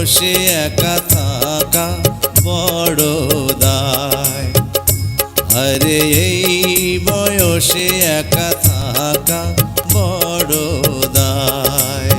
বয়সে একা থাকা বড় দায়। আরে এই বয়সে একা থাকা বড় দায়।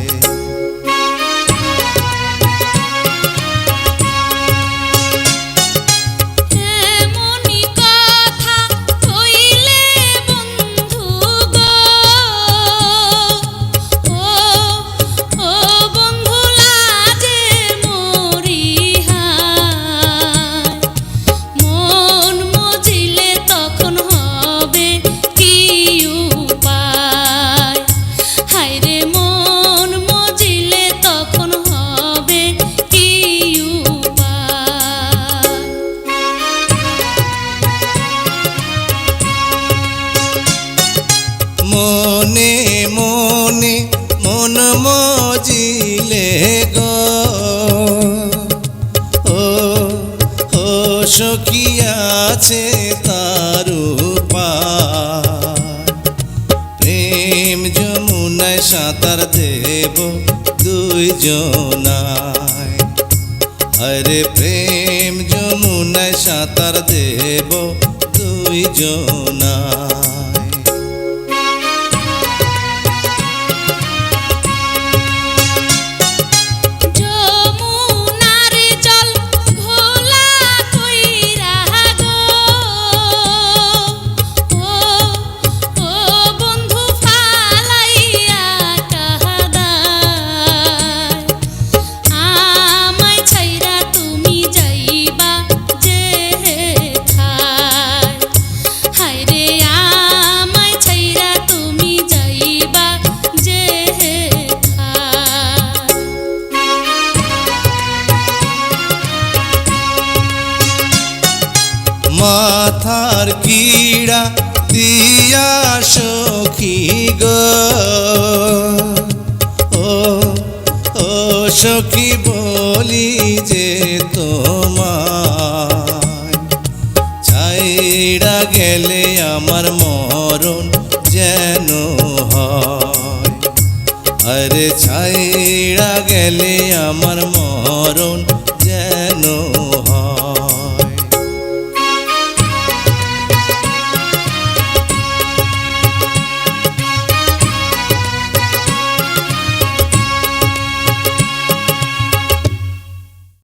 মনে মনে মন মজিলে গো ও সখী আছে তার উপায়। প্রেম যমুনায় সাঁতার দেব দুইজনায়। আরে প্রেম যমুনায় সাঁতার দেব দুইজনায়। মাথার কিড়া দিয়া সখী গো ও সখী বলি যে তোমায়। ছাইড়া গেলে আমার মরণ যেন হয়। আরে ছাইড়া গেলে আমার মরণ যেন হয়।